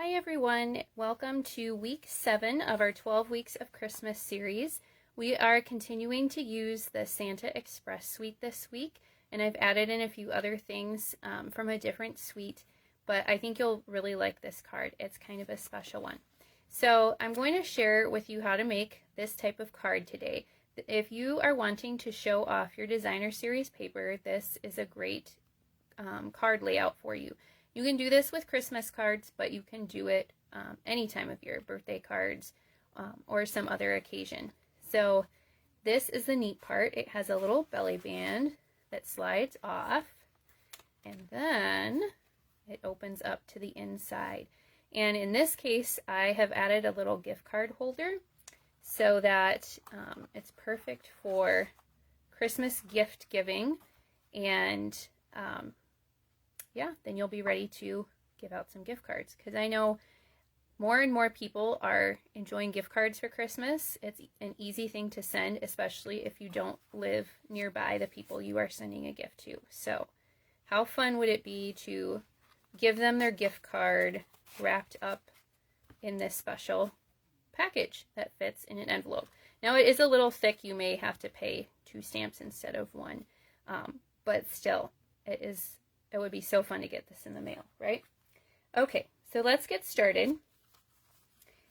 Hi everyone, welcome to week 7 of our 12 Weeks of Christmas series. We are continuing to use the Santa Express suite this week, and I've added in a few other things from a different suite, but I think you'll really like this card. It's kind of a special one. So I'm going to share with you how to make this type of card today. If you are wanting to show off your designer series paper, this is a great card layout for you. You can do this with Christmas cards, but you can do it any time of year, birthday cards, or some other occasion. So this is the neat part. It has a little belly band that slides off, and then it opens up to the inside. And in this case, I have added a little gift card holder so that it's perfect for Christmas gift giving, and yeah, then you'll be ready to give out some gift cards, because I know more and more people are enjoying gift cards for Christmas. It's an easy thing to send, especially if you don't live nearby the people you are sending a gift to. So how fun would it be to give them their gift card wrapped up in this special package that fits in an envelope. Now it is a little thick. You may have to pay 2 stamps instead of 1, but still, it would be so fun to get this in the mail, right? Okay, so let's get started.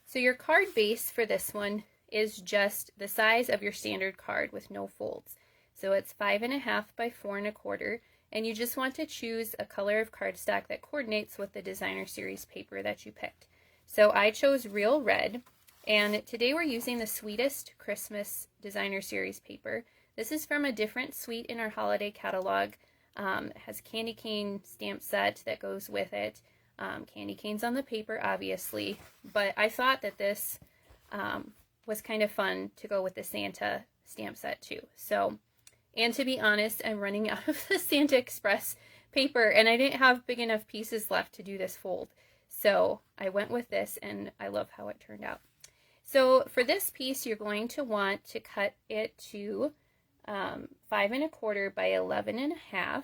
So your card base for this one is just the size of your standard card with no folds. So it's 5.5 by 4.25, and you just want to choose a color of cardstock that coordinates with the designer series paper that you picked. So I chose Real Red, and today we're using the Sweetest Christmas designer series paper. This is from a different suite in our holiday catalog. It has candy cane stamp set that goes with it, candy canes on the paper obviously, but I thought that this was kind of fun to go with the Santa stamp set too. So, and to be honest, I'm running out of the Santa Express paper, and I didn't have big enough pieces left to do this fold, so I went with this, and I love how it turned out. So for this piece, you're going to want to cut it to 5.25 by 11.5,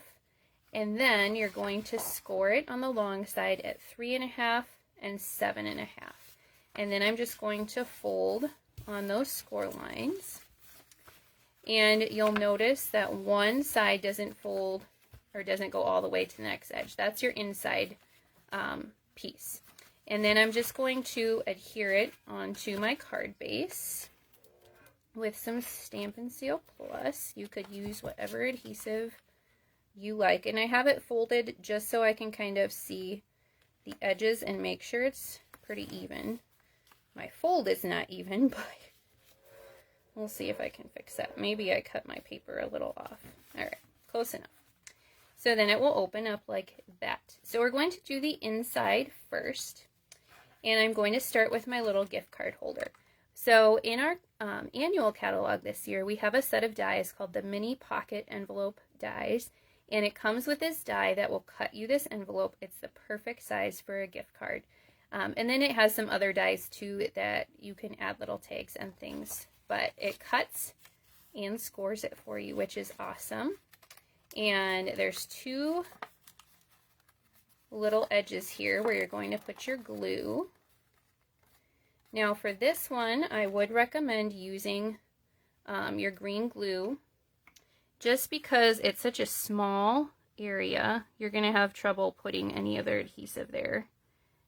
and then you're going to score it on the long side at 3.5 and 7.5, and then I'm just going to fold on those score lines, and you'll notice that one side doesn't fold or doesn't go all the way to the next edge. That's your inside piece, and then I'm just going to adhere it onto my card base with some Stampin' Seal Plus. You could use whatever adhesive you like, and I have it folded just so I can kind of see the edges and make sure it's pretty even. My fold is not even, but we'll see if I can fix that. Maybe I cut my paper a little off. Alright, close enough. So then it will open up like that. So we're going to do the inside first, and I'm going to start with my little gift card holder. So in our annual catalog this year, we have a set of dies called the Mini Pocket Envelope dies, and it comes with this die that will cut you this envelope. It's the perfect size for a gift card. And then it has some other dies too that you can add little tags and things, but it cuts and scores it for you, which is awesome. And there's 2 little edges here where you're going to put your glue. Now for this one, I would recommend using your green glue, just because it's such a small area. You're going to have trouble putting any other adhesive there,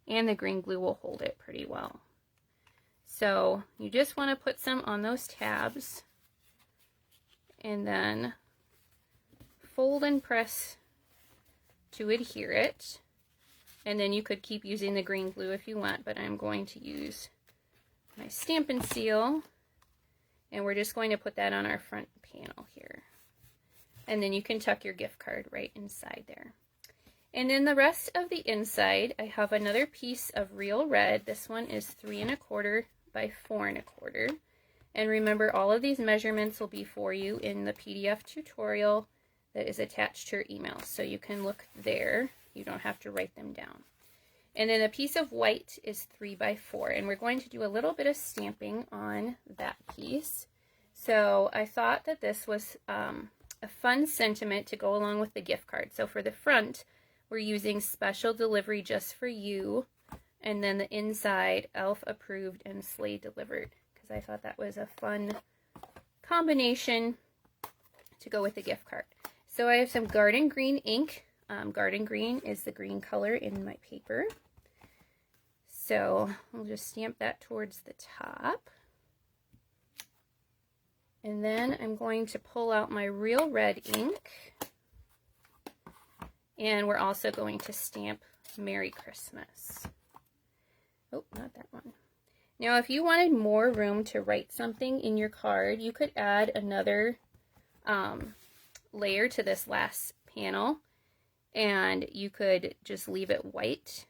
and the green glue will hold it pretty well. So you just want to put some on those tabs, and then fold and press to adhere it. And then you could keep using the green glue if you want, but I'm going to use my Stampin' Seal, and we're just going to put that on our front panel here. And then you can tuck your gift card right inside there. And then the rest of the inside, I have another piece of Real Red. This one is 3.25 by 4.25. And remember, all of these measurements will be for you in the PDF tutorial that is attached to your email. So you can look there. You don't have to write them down. And then a piece of white is 3 by 4, and we're going to do a little bit of stamping on that piece. So I thought that this was a fun sentiment to go along with the gift card. So for the front, we're using special delivery just for you and then the inside, Elf approved and sleigh delivered, because I thought that was a fun combination to go with the gift card. So I have some garden green ink. Garden green is the green color in my paper. So I'll just stamp that towards the top. And then I'm going to pull out my real red ink. And we're also going to stamp Merry Christmas. Oh, not that one. Now, if you wanted more room to write something in your card, you could add another layer to this last panel, and you could just leave it white,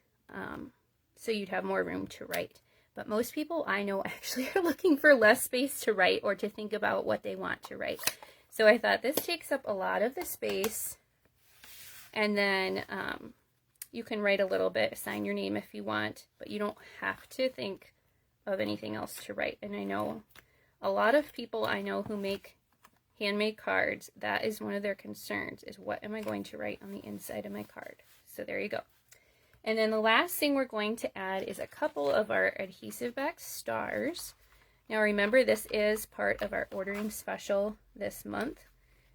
so you'd have more room to write. But most people I know actually are looking for less space to write or to think about what they want to write. So I thought this takes up a lot of the space, and then you can write a little bit, sign your name if you want, but you don't have to think of anything else to write. And I know a lot of people I know who make handmade cards, that is one of their concerns, is what am I going to write on the inside of my card? So there you go. And then the last thing we're going to add is a couple of our adhesive-backed stars. Now remember, this is part of our ordering special this month.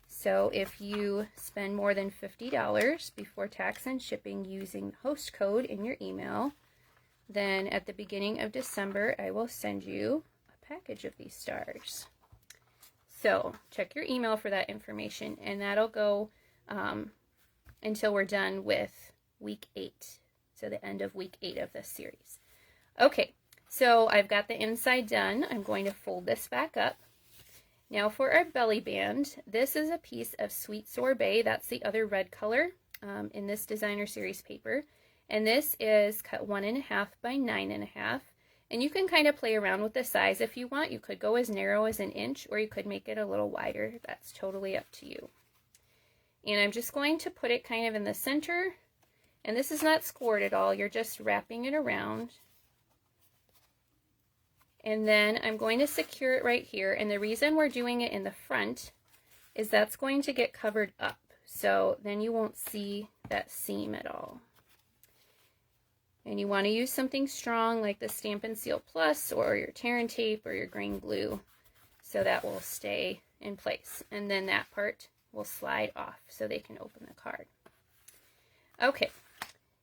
So if you spend more than $50 before tax and shipping using the host code in your email, then at the beginning of December, I will send you a package of these stars. So check your email for that information, and that'll go until we're done with week 8. So the end of week 8 of this series. Okay, so I've got the inside done. I'm going to fold this back up. Now for our belly band, this is a piece of Sweet Sorbet. That's the other red color in this designer series paper. And this is cut 1.5 by 9.5. And you can kind of play around with the size if you want. You could go as narrow as 1 inch, or you could make it a little wider. That's totally up to you. And I'm just going to put it kind of in the center. And this is not scored at all. You're just wrapping it around. And then I'm going to secure it right here. And the reason we're doing it in the front is that's going to get covered up. So then you won't see that seam at all. And you want to use something strong like the Stampin' Seal Plus or your tear and tape or your green glue, so that will stay in place. And then that part will slide off so they can open the card. Okay,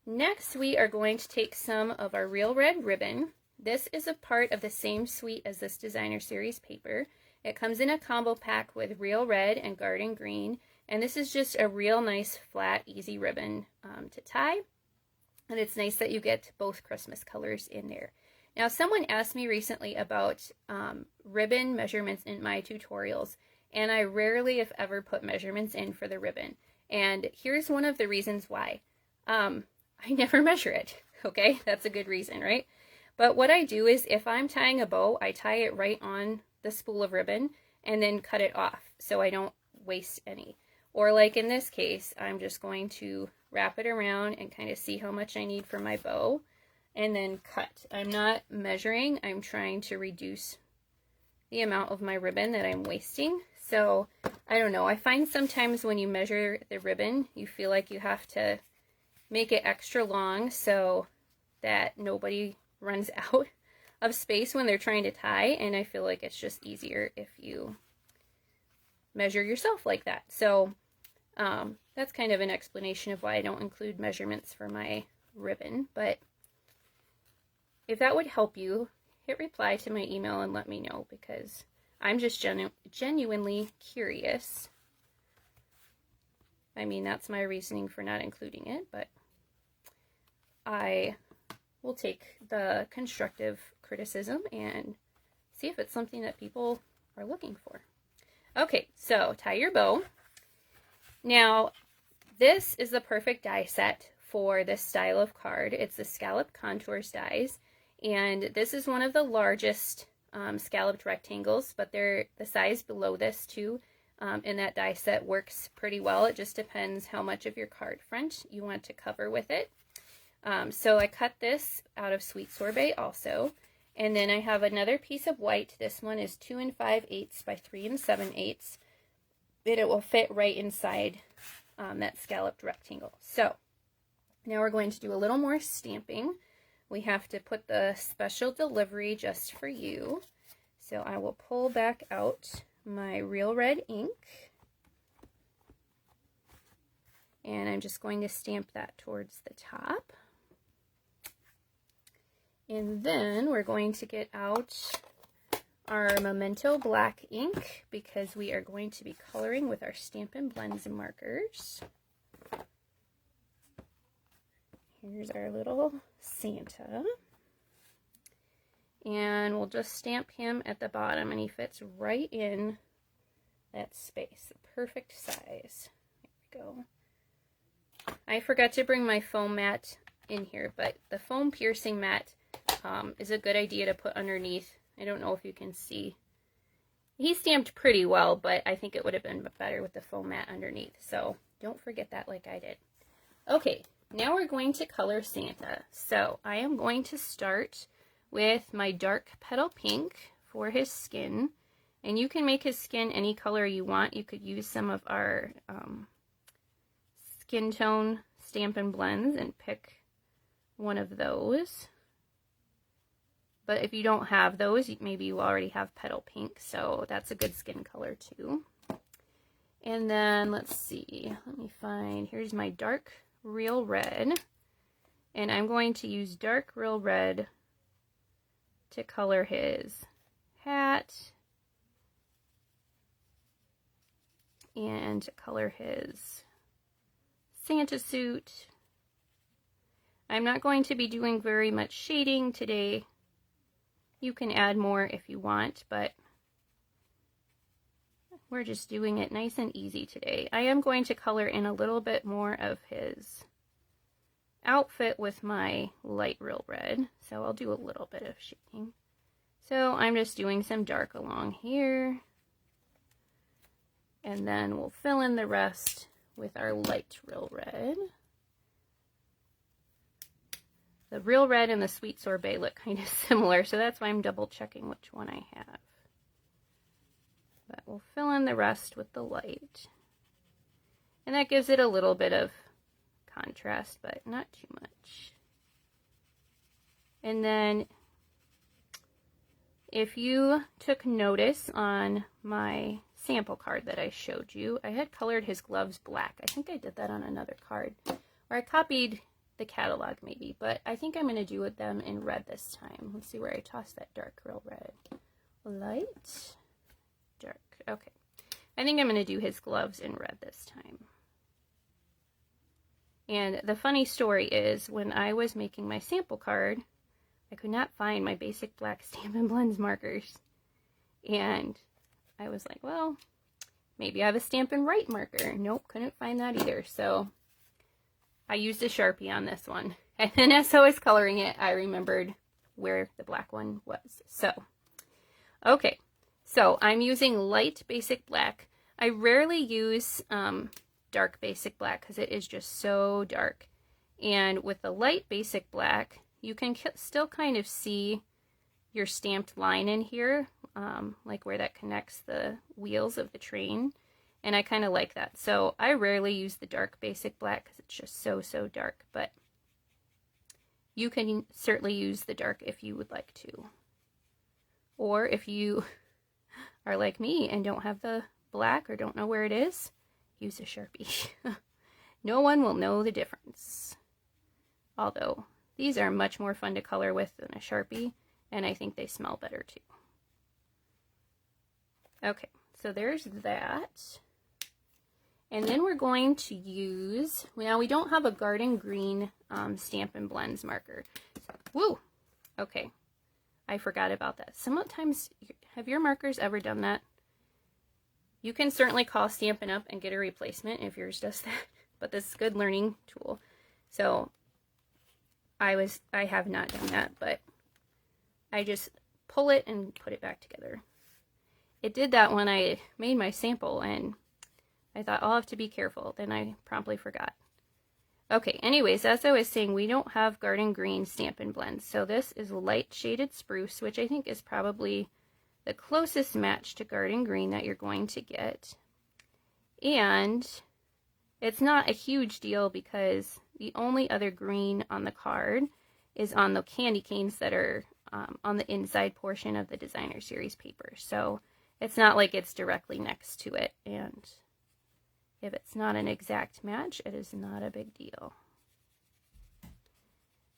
next we are going to take some of our real red ribbon. This is a part of the same suite as this designer series paper. It comes in a combo pack with real red and garden green, and this is just a real nice flat easy ribbon to tie. And it's nice that you get both Christmas colors in there. Now, someone asked me recently about ribbon measurements in my tutorials, and I rarely, if ever, put measurements in for the ribbon. And here's one of the reasons why. I never measure it, okay? That's a good reason, right? But what I do is if I'm tying a bow, I tie it right on the spool of ribbon and then cut it off so I don't waste any. Or like in this case, I'm just going to wrap it around and kind of see how much I need for my bow and then cut. I'm not measuring, I'm trying to reduce the amount of my ribbon that I'm wasting. So I don't know, I find sometimes when you measure the ribbon, you feel like you have to make it extra long so that nobody runs out of space when they're trying to tie, and I feel like it's just easier if you measure yourself like that. So that's kind of an explanation of why I don't include measurements for my ribbon. But if that would help you, hit reply to my email and let me know, because I'm just genuinely curious. I mean, that's my reasoning for not including it, but I will take the constructive criticism and see if it's something that people are looking for. Okay, so tie your bow. Now, this is the perfect die set for this style of card. It's the Scallop Contours dies, and this is one of the largest scalloped rectangles, but the size below this too in that die set works pretty well. It just depends how much of your card front you want to cover with it. So I cut this out of Sweet Sorbet also, and then I have another piece of white. This one is 2 5/8 by 3 7/8. It will fit right inside that scalloped rectangle. So now we're going to do a little more stamping we have to put the special delivery just for you. So I will pull back out my Real Red ink. And I'm just going to stamp that towards the top. And then we're going to get out our Memento black ink because we are going to be coloring with our Stampin' Blends markers. Here's our little Santa. And we'll just stamp him at the bottom, and he fits right in that space. Perfect size. There we go. I forgot to bring my foam mat in here, but the foam piercing mat is a good idea to put underneath. I don't know if you can see. He stamped pretty well, but I think it would have been better with the foam mat underneath. So don't forget that like I did. Okay, now we're going to color Santa. So I am going to start with my dark petal pink for his skin. And you can make his skin any color you want. You could use some of our skin tone Stampin' Blends and pick one of those. But if you don't have those, maybe you already have petal pink, so that's a good skin color too. And then let's see, let me find, here's my dark Real Red, and I'm going to use dark Real Red to color his hat and to color his Santa suit. I'm not going to be doing very much shading today. You can add more if you want, but we're just doing it nice and easy today. I am going to color in a little bit more of his outfit with my light Real Red, so I'll do a little bit of shading. So I'm just doing some dark along here, and then we'll fill in the rest with our light Real Red. The Real Red and the Sweet Sorbet look kind of similar, so that's why I'm double checking which one I have. But we'll fill in the rest with the light. And that gives it a little bit of contrast, but not too much. And then, if you took notice on my sample card that I showed you, I had colored his gloves black. I think I did that on another card. Or I copied the catalog maybe, but I think I'm going to do with them in red this time. Let's see where I tossed that dark Real Red. Light, dark. Okay. I think I'm going to do his gloves in red this time. And the funny story is, when I was making my sample card, I could not find my basic black Stampin' Blends markers. And I was like, well, maybe I have a Stampin' Right marker. Nope, couldn't find that either. So I used a Sharpie on this one. And then as I was coloring it, I remembered where the black one was. So, okay. So I'm using light basic black. I rarely use dark basic black because it is just so dark. And with the light basic black, you can still kind of see your stamped line in here, like where that connects the wheels of the train. And I kind of like that. So I rarely use the dark basic black because it's just so dark. But you can certainly use the dark if you would like to. Or if you are like me and don't have the black or don't know where it is, use a Sharpie. No one will know the difference. Although these are much more fun to color with than a Sharpie, and I think they smell better too. Okay, so there's that. And then we're going to use, now we don't have a garden green Stampin' Blends marker. So, woo! Okay, I forgot about that. Sometimes, have your markers ever done that? You can certainly call Stampin' Up and get a replacement if yours does that, but this is a good learning tool. So I have not done that, but I just pull it and put it back together. It did that when I made my sample, and I thought, I'll have to be careful. Then I promptly forgot. Okay, anyways, as I was saying, we don't have garden green Stampin' Blends. So this is light shaded spruce, which I think is probably the closest match to garden green that you're going to get. And it's not a huge deal because the only other green on the card is on the candy canes that are on the inside portion of the designer series paper. So it's not like it's directly next to it, and if it's not an exact match, it is not a big deal.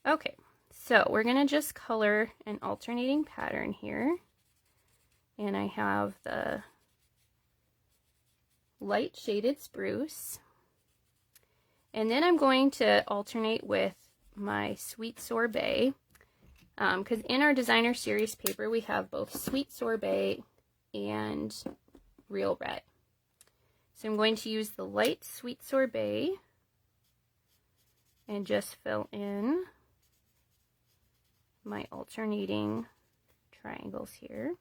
Okay, so we're going to just color an alternating pattern here. And I have the light shaded spruce. And then I'm going to alternate with my sweet sorbet. Because in our designer series paper, we have both sweet sorbet and real red. So I'm going to use the light sweet sorbet and just fill in my alternating triangles here.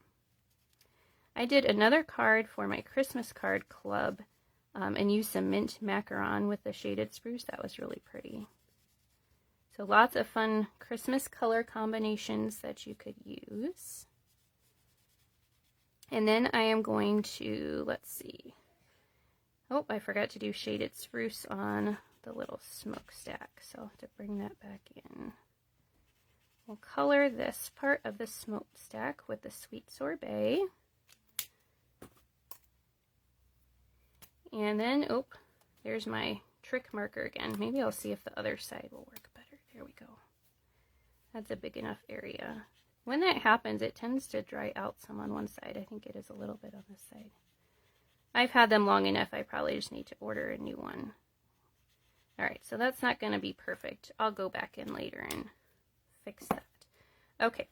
I did another card for my Christmas card club and used some mint macaron with the shaded spruce. That was really pretty. So lots of fun Christmas color combinations that you could use. And then I am going to, let's see. Oh, I forgot to do shaded spruce on the little smokestack, so I'll have to bring that back in. We'll color this part of the smokestack with the sweet sorbet. And then, oh, there's my trick marker again. Maybe I'll see if the other side will work better. There we go. That's a big enough area. When that happens, it tends to dry out some on one side. I think it is a little bit on this side. I've had them long enough, I probably just need to order a new one. Alright, so that's not going to be perfect. I'll go back in later and fix that. Okay,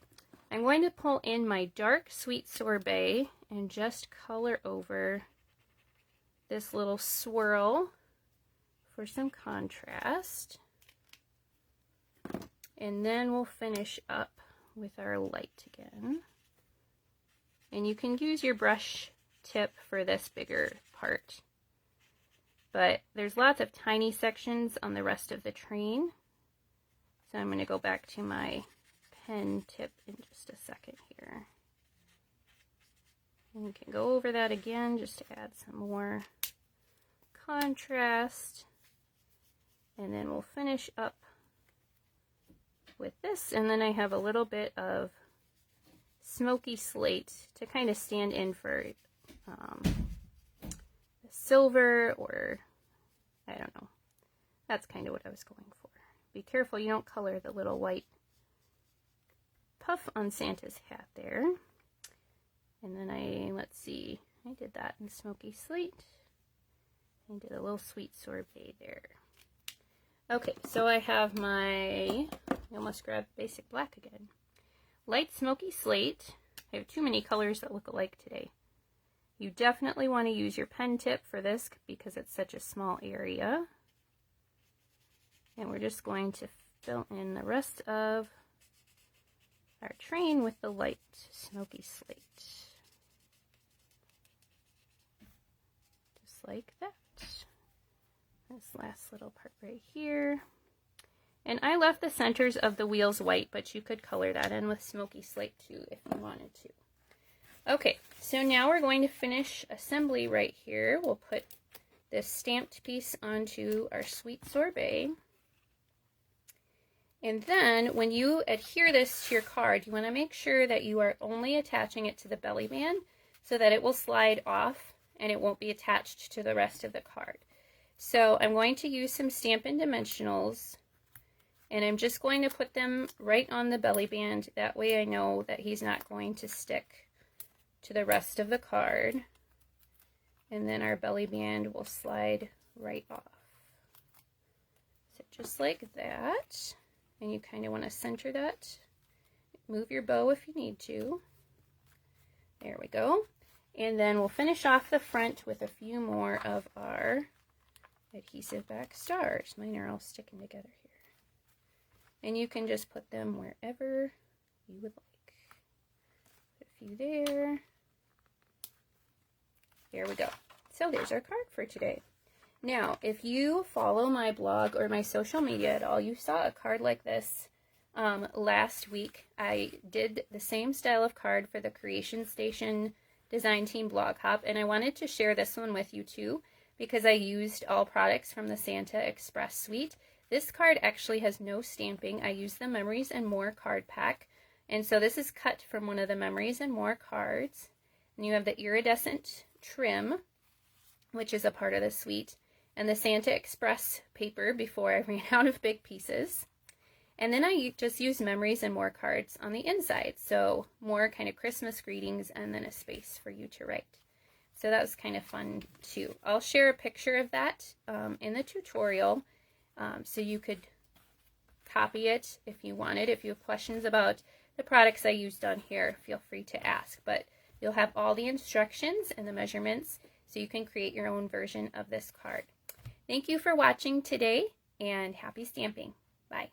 I'm going to pull in my dark sweet sorbet and just color over this little swirl for some contrast. And then we'll finish up with our light again. And you can use your brush tip for this bigger part. But there's lots of tiny sections on the rest of the train. So I'm going to go back to my pen tip in just a second here. And we can go over that again just to add some more contrast. And then we'll finish up with this. And then I have a little bit of smoky slate to kind of stand in for the silver, or I don't know. That's kind of what I was going for. Be careful you don't color the little white puff on Santa's hat there. And then let's see, I did that in smoky slate. I did a little sweet sorbet there. Okay, so I have I almost grabbed basic black again. Light smoky slate. I have too many colors that look alike today. You definitely want to use your pen tip for this because it's such a small area. And we're just going to fill in the rest of our train with the light smoky slate. Just like that. This last little part right here. And I left the centers of the wheels white, but you could color that in with smoky slate too if you wanted to. Okay, so now we're going to finish assembly right here. We'll put this stamped piece onto our sweet sorbet. And then when you adhere this to your card, you want to make sure that you are only attaching it to the belly band so that it will slide off and it won't be attached to the rest of the card. So I'm going to use some Stampin' Dimensionals, and I'm just going to put them right on the belly band. That way I know that he's not going to stick to the rest of the card. And then our belly band will slide right off. So just like that. And you kind of want to center that. Move your bow if you need to. There we go. And then we'll finish off the front with a few more of our adhesive-backed stars. Mine are all sticking together here. And you can just put them wherever you would like. Put a few there. There we go. So there's our card for today. Now, if you follow my blog or my social media at all, you saw a card like this last week. I did the same style of card for the Creation Station Design Team blog hop, and I wanted to share this one with you too because I used all products from the Santa Express suite. This card actually has no stamping. I use the Memories and More card pack. And so this is cut from one of the Memories and More cards. And you have the iridescent trim, which is a part of the suite, and the Santa Express paper before I ran out of big pieces. And then I just use Memories and More cards on the inside. So more kind of Christmas greetings and then a space for you to write. So that was kind of fun too. I'll share a picture of that in the tutorial so you could copy it if you wanted. If you have questions about the products I used on here, feel free to ask. But you'll have all the instructions and the measurements so you can create your own version of this card. Thank you for watching today and happy stamping. Bye.